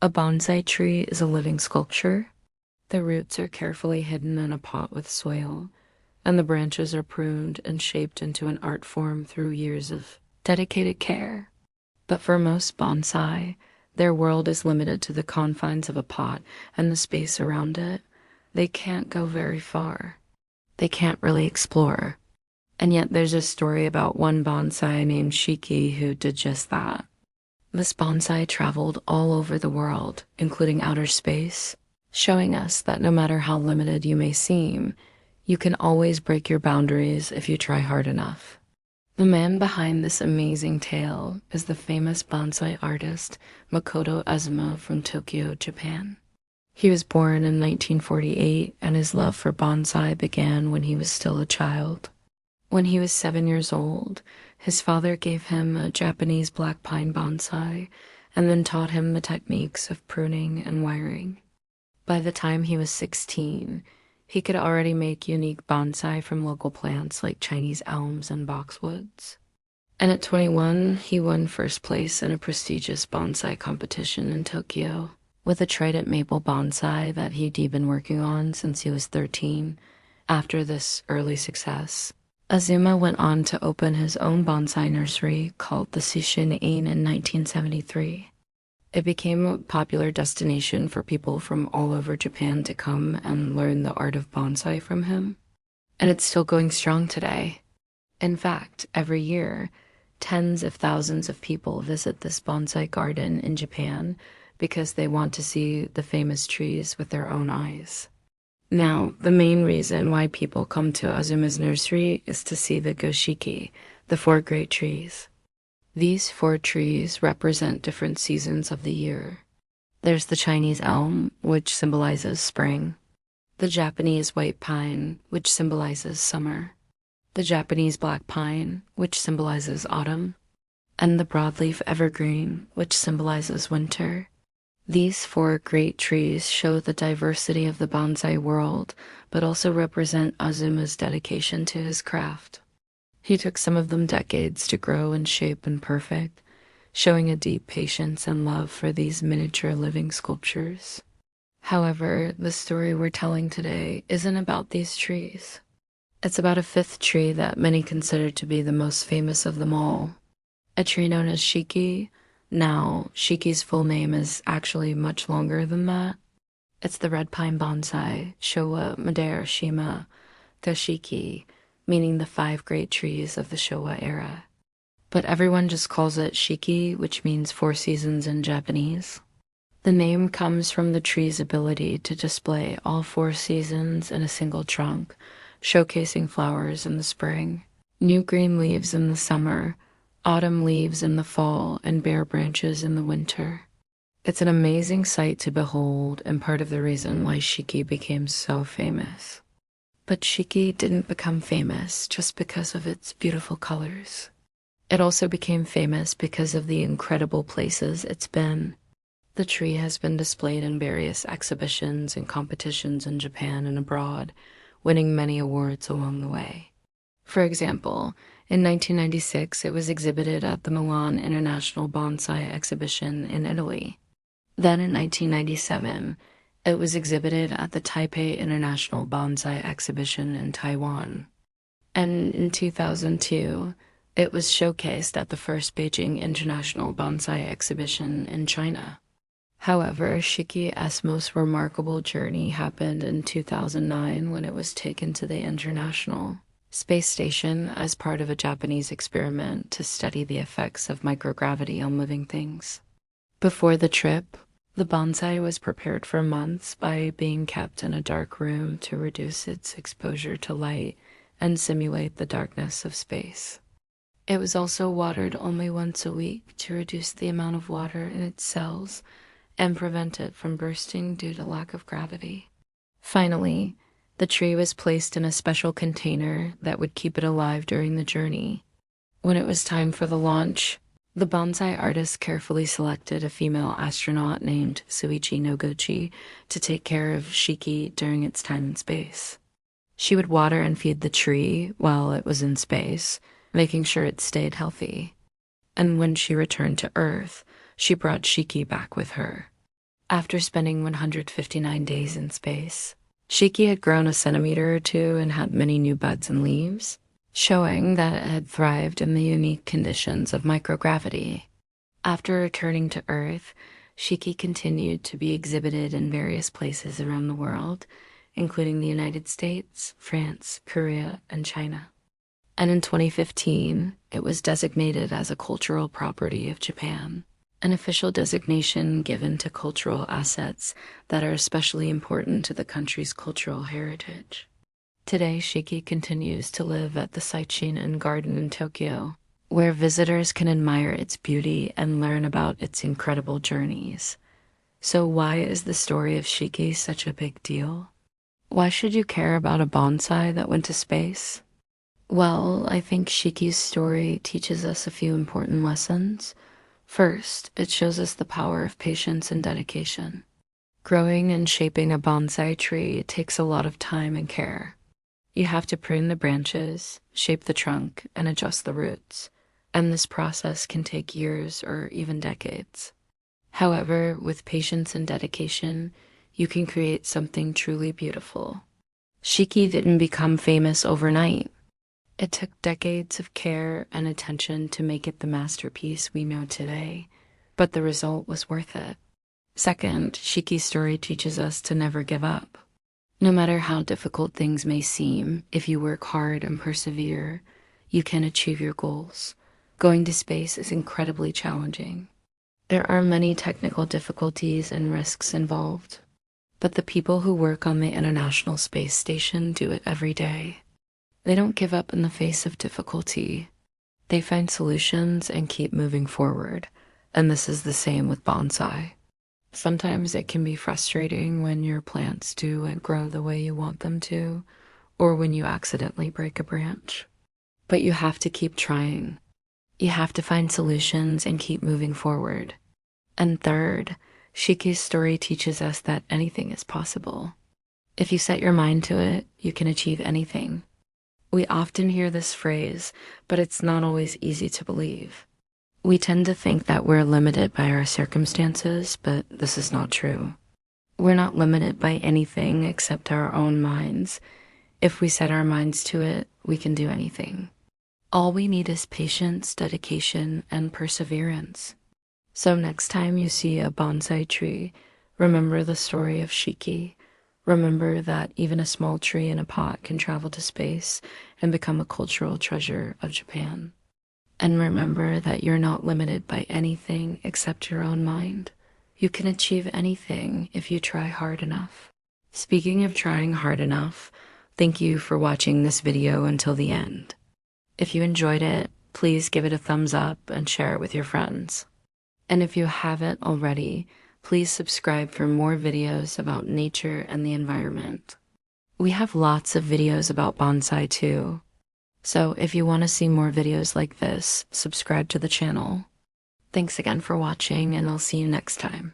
A bonsai tree is a living sculpture. The roots are carefully hidden in a pot with soil, and the branches are pruned and shaped into an art form through years of dedicated care. But for most bonsai, their world is limited to the confines of a pot and the space around it. They can't go very far. They can't really explore. And yet there's a story about one bonsai named Shiki who did just that. This bonsai traveled all over the world, including outer space, showing us that no matter how limited you may seem, you can always break your boundaries if you try hard enough. The man behind this amazing tale is the famous bonsai artist Makoto Azuma from Tokyo, Japan. He was born in 1948, and his love for bonsai began when he was still a child. When he was 7 years old, his father gave him a Japanese black pine bonsai and then taught him the techniques of pruning and wiring. By the time he was 16, he could already make unique bonsai from local plants like Chinese elms and boxwoods. And at 21, he won first place in a prestigious bonsai competition in Tokyo with a trident maple bonsai that he'd been working on since he was 13. After this early success, Azuma went on to open his own bonsai nursery called the Sishin Inn in 1973. It became a popular destination for people from all over Japan to come and learn the art of bonsai from him. And it's still going strong today. In fact, every year, tens of thousands of people visit this bonsai garden in Japan because they want to see the famous trees with their own eyes. Now, the main reason why people come to Azuma's nursery is to see the Goshiki, the 4 great trees. These 4 trees represent different seasons of the year. There's the Chinese elm, which symbolizes spring, the Japanese white pine, which symbolizes summer, the Japanese black pine, which symbolizes autumn, and the broadleaf evergreen, which symbolizes winter. These 4 great trees show the diversity of the bonsai world, but also represent Azuma's dedication to his craft. He took some of them decades to grow and shape and perfect, showing a deep patience and love for these miniature living sculptures. However, the story we're telling today isn't about these trees. It's about a 5th tree that many consider to be the most famous of them all, a tree known as Shiki. Now, Shiki's full name is actually much longer than that. It's the red pine bonsai, Showa Madeira Shima Toshiki, meaning the 5 great trees of the Showa era. But everyone just calls it Shiki, which means 4 seasons in Japanese. The name comes from the tree's ability to display all 4 seasons in a single trunk, showcasing flowers in the spring, new green leaves in the summer, autumn leaves in the fall, and bare branches in the winter. It's an amazing sight to behold and part of the reason why Shiki became so famous. But Shiki didn't become famous just because of its beautiful colors. It also became famous because of the incredible places it's been. The tree has been displayed in various exhibitions and competitions in Japan and abroad, winning many awards along the way. For example, in 1996, it was exhibited at the Milan International Bonsai Exhibition in Italy. Then in 1997, it was exhibited at the Taipei International Bonsai Exhibition in Taiwan. And in 2002, it was showcased at the first Beijing International Bonsai Exhibition in China. However, Shiki's most remarkable journey happened in 2009 when it was taken to the International Space Station as part of a Japanese experiment to study the effects of microgravity on living things. Before the trip, the bonsai was prepared for months by being kept in a dark room to reduce its exposure to light and simulate the darkness of space. It was also watered only once a week to reduce the amount of water in its cells and prevent it from bursting due to lack of gravity. Finally, the tree was placed in a special container that would keep it alive during the journey. When it was time for the launch, the bonsai artist carefully selected a female astronaut named Suichi Noguchi to take care of Shiki during its time in space. She would water and feed the tree while it was in space, making sure it stayed healthy. And when she returned to Earth, she brought Shiki back with her. After spending 159 days in space, Shiki had grown a centimeter or two and had many new buds and leaves, showing that it had thrived in the unique conditions of microgravity. After returning to Earth, Shiki continued to be exhibited in various places around the world, including the United States, France, Korea, and China. And in 2015, it was designated as a cultural property of Japan, an official designation given to cultural assets that are especially important to the country's cultural heritage. Today, Shiki continues to live at the Saichinen Garden in Tokyo, where visitors can admire its beauty and learn about its incredible journeys. So why is the story of Shiki such a big deal? Why should you care about a bonsai that went to space? Well, I think Shiki's story teaches us a few important lessons. First, it shows us the power of patience and dedication. Growing and shaping a bonsai tree takes a lot of time and care. You have to prune the branches, shape the trunk, and adjust the roots. And this process can take years or even decades. However, with patience and dedication, you can create something truly beautiful. Shiki didn't become famous overnight. It took decades of care and attention to make it the masterpiece we know today, but the result was worth it. Second, Shiki's story teaches us to never give up. No matter how difficult things may seem, if you work hard and persevere, you can achieve your goals. Going to space is incredibly challenging. There are many technical difficulties and risks involved, but the people who work on the International Space Station do it every day. They don't give up in the face of difficulty. They find solutions and keep moving forward, and this is the same with bonsai. Sometimes it can be frustrating when your plants don't grow the way you want them to, or when you accidentally break a branch. But you have to keep trying. You have to find solutions and keep moving forward. And third, Shiki's story teaches us that anything is possible. If you set your mind to it, you can achieve anything. We often hear this phrase, but it's not always easy to believe. We tend to think that we're limited by our circumstances, but this is not true. We're not limited by anything except our own minds. If we set our minds to it, we can do anything. All we need is patience, dedication, and perseverance. So next time you see a bonsai tree, remember the story of Shiki. Remember that even a small tree in a pot can travel to space and become a cultural treasure of Japan. And remember that you're not limited by anything except your own mind. You can achieve anything if you try hard enough. Speaking of trying hard enough, thank you for watching this video until the end. If you enjoyed it, please give it a thumbs up and share it with your friends. And if you haven't already, please subscribe for more videos about nature and the environment. We have lots of videos about bonsai too. So if you want to see more videos like this, subscribe to the channel. Thanks again for watching, and I'll see you next time.